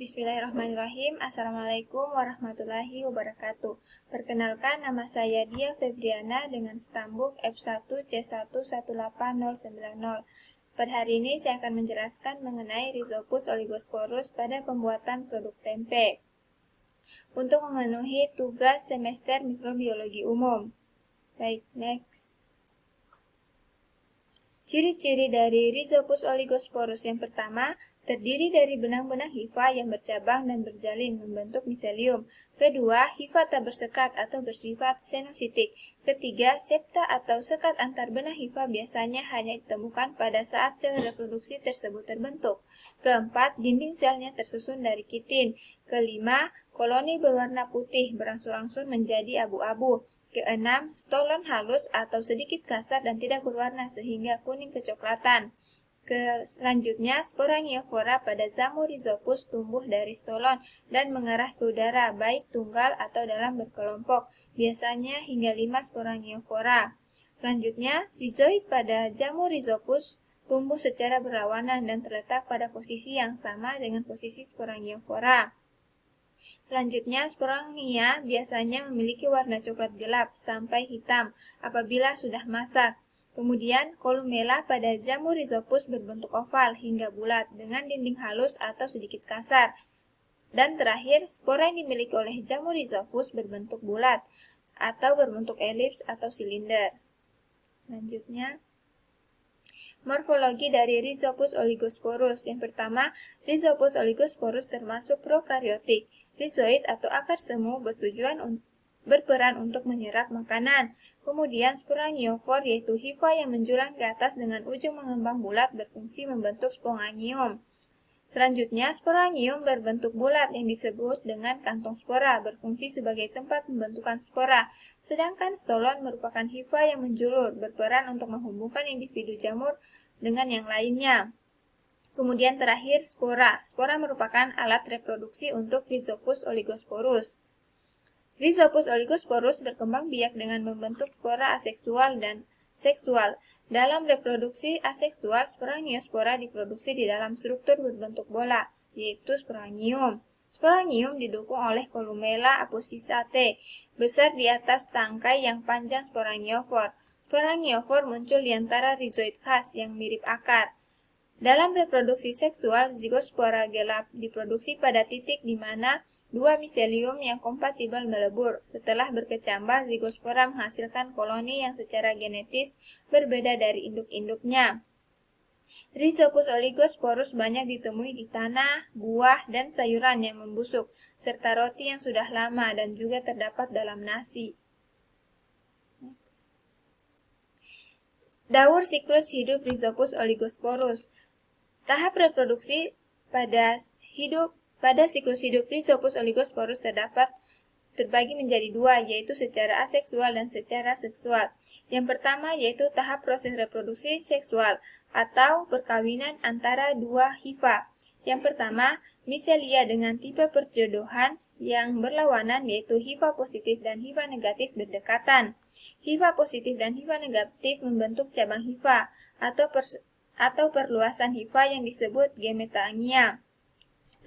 Bismillahirrahmanirrahim. Assalamualaikum warahmatullahi wabarakatuh. Perkenalkan, nama saya Dia Febriana dengan stambuk F1C118090. Pada hari ini saya akan menjelaskan mengenai Rhizopus oligosporus pada pembuatan produk tempe untuk memenuhi tugas semester mikrobiologi umum. Baik, next. Ciri-ciri dari Rhizopus oligosporus yang pertama, terdiri dari benang-benang hifa yang bercabang dan berjalin membentuk miselium. Kedua, hifa tak bersekat atau bersifat senositik. Ketiga, septa atau sekat antar benang hifa biasanya hanya ditemukan pada saat sel reproduksi tersebut terbentuk. Keempat, dinding selnya tersusun dari kitin. Kelima, koloni berwarna putih berangsur-angsur menjadi abu-abu. Keenam, stolon halus atau sedikit kasar dan tidak berwarna sehingga kuning kecoklatan. Selanjutnya, sporangiofora pada zamur Rhizopus tumbuh dari stolon dan mengarah ke udara, baik tunggal atau dalam berkelompok, biasanya hingga 5 sporangiofora. Selanjutnya, rhizoid pada jamur Rhizopus tumbuh secara berlawanan dan terletak pada posisi yang sama dengan posisi sporangiofora. Selanjutnya, sporangia biasanya memiliki warna coklat gelap sampai hitam apabila sudah masak. Kemudian, kolumella pada jamur Rhizopus berbentuk oval hingga bulat dengan dinding halus atau sedikit kasar. Dan terakhir, spora yang dimiliki oleh jamur Rhizopus berbentuk bulat atau berbentuk elips atau silinder. Selanjutnya, morfologi dari Rhizopus oligosporus. Yang pertama, Rhizopus oligosporus termasuk prokaryotik. Rhizoid atau akar semu berperan untuk menyerap makanan. Kemudian sporangiofor yaitu hifa yang menjulang ke atas dengan ujung mengembang bulat berfungsi membentuk spongangium. Selanjutnya, sporangium berbentuk bulat yang disebut dengan kantong spora berfungsi sebagai tempat pembentukan spora. Sedangkan stolon merupakan hifa yang menjulur berperan untuk menghubungkan individu jamur dengan yang lainnya. Kemudian terakhir, spora. Spora merupakan alat reproduksi untuk Rhizopus oligosporus. Rhizopus oligosporus berkembang biak dengan membentuk spora aseksual dan seksual. Dalam reproduksi aseksual, sporangiospora diproduksi di dalam struktur berbentuk bola, yaitu sporangium. Sporangium didukung oleh kolumella apostasate, besar di atas tangkai yang panjang sporangiofor. Sporangiofor muncul di antara rhizoid khas yang mirip akar. Dalam reproduksi seksual, zigospora gelap diproduksi pada titik di mana dua miselium yang kompatibel melebur. Setelah berkecambah, zigospora menghasilkan koloni yang secara genetis berbeda dari induk-induknya. Rhizopus oligosporus banyak ditemui di tanah, buah, dan sayuran yang membusuk, serta roti yang sudah lama dan juga terdapat dalam nasi. Daur siklus hidup Rhizopus oligosporus. Tahap reproduksi pada siklus hidup Rhizopus oligosporus terbagi menjadi dua, yaitu secara aseksual dan secara seksual. Yang pertama yaitu tahap proses reproduksi seksual atau perkawinan antara dua hifa. Yang pertama, miselia dengan tipe perjodohan yang berlawanan yaitu hifa positif dan hifa negatif berdekatan. Hifa positif dan hifa negatif membentuk cabang hifa atau perluasan hifa yang disebut gametangia.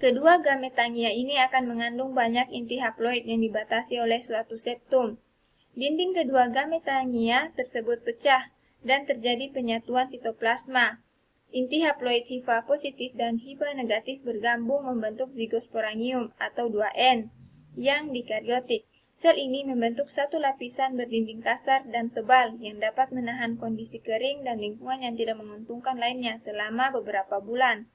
Kedua gametangia ini akan mengandung banyak inti haploid yang dibatasi oleh suatu septum. Dinding kedua gametangia tersebut pecah dan terjadi penyatuan sitoplasma. Inti haploid hifa positif dan hifa negatif bergabung membentuk zigosporangium atau 2N yang dikaryotik. Sel ini membentuk satu lapisan berdinding kasar dan tebal yang dapat menahan kondisi kering dan lingkungan yang tidak menguntungkan lainnya selama beberapa bulan.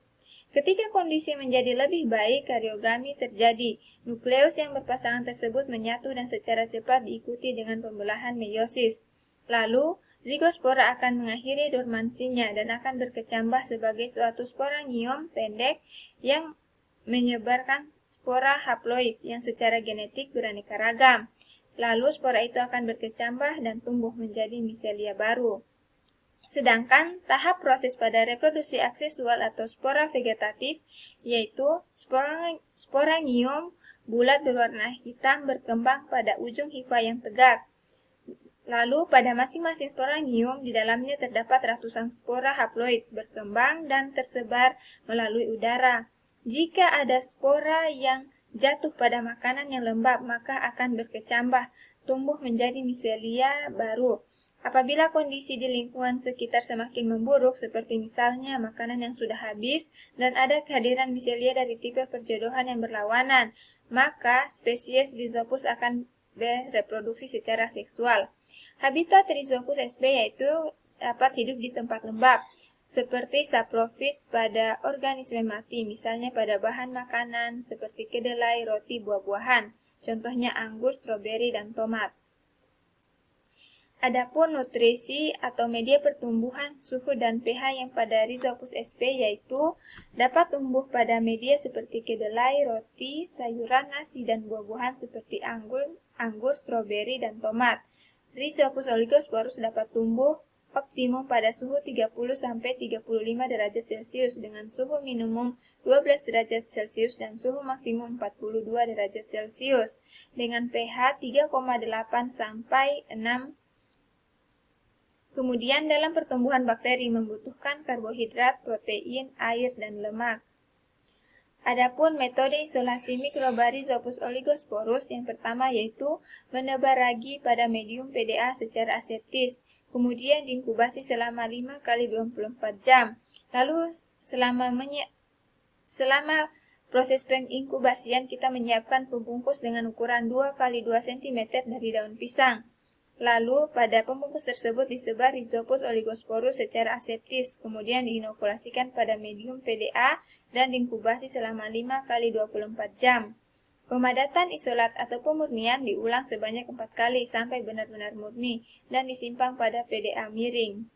Ketika kondisi menjadi lebih baik, karyogami terjadi. Nukleus yang berpasangan tersebut menyatu dan secara cepat diikuti dengan pembelahan meiosis. Lalu, zigospora akan mengakhiri dormansinya dan akan berkecambah sebagai suatu sporangium pendek yang menyebarkan spora haploid yang secara genetik beraneka ragam. Lalu spora itu akan berkecambah dan tumbuh menjadi miselia baru. Sedangkan tahap proses pada reproduksi aksesual atau spora vegetatif yaitu sporangium bulat berwarna hitam berkembang pada ujung hifa yang tegak. Lalu pada masing-masing sporangium di dalamnya terdapat ratusan spora haploid berkembang dan tersebar melalui udara. Jika ada spora yang jatuh pada makanan yang lembab, maka akan berkecambah, tumbuh menjadi miselia baru. Apabila kondisi di lingkungan sekitar semakin memburuk, seperti misalnya makanan yang sudah habis dan ada kehadiran miselia dari tipe perjodohan yang berlawanan, maka spesies Rhizopus akan bereproduksi secara seksual. Habitat Rhizopus sp yaitu dapat hidup di tempat lembab, seperti saprofit pada organisme mati, misalnya pada bahan makanan seperti kedelai, roti, buah-buahan, contohnya anggur, stroberi, dan tomat. Adapun nutrisi atau media pertumbuhan, suhu dan pH yang pada Rhizopus sp yaitu dapat tumbuh pada media seperti kedelai, roti, sayuran, nasi, dan buah-buahan seperti anggur, stroberi, dan tomat. Rhizopus oligosporus dapat tumbuh optimum pada suhu 30-35 derajat Celcius dengan suhu minimum 12 derajat Celcius dan suhu maksimum 42 derajat Celcius dengan pH 3,8 sampai 6. Kemudian dalam pertumbuhan bakteri membutuhkan karbohidrat, protein, air, dan lemak. Adapun metode isolasi mikroba Rhizopus oligosporus yang pertama yaitu menebar ragi pada medium PDA secara aseptis, kemudian diinkubasi selama 5x24 jam. Lalu selama proses penginkubasian kita menyiapkan pembungkus dengan ukuran 2x2 cm dari daun pisang. Lalu, pada pembungkus tersebut disebar Rhizopus oligosporus secara aseptis, kemudian diinokulasikan pada medium PDA dan diinkubasi selama 5x24 jam. Pemadatan isolat atau pemurnian diulang sebanyak 4 kali sampai benar-benar murni dan disimpan pada PDA miring.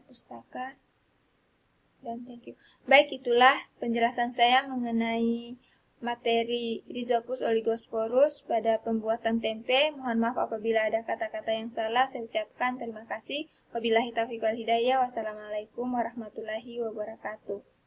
Pustaka. Dan thank you. Baik, itulah penjelasan saya mengenai materi Rhizopus oligosporus pada pembuatan tempe. Mohon maaf apabila ada kata-kata yang salah, saya ucapkan terima kasih. Wabillahi taufiq wal hidayah. Wassalamualaikum warahmatullahi wabarakatuh.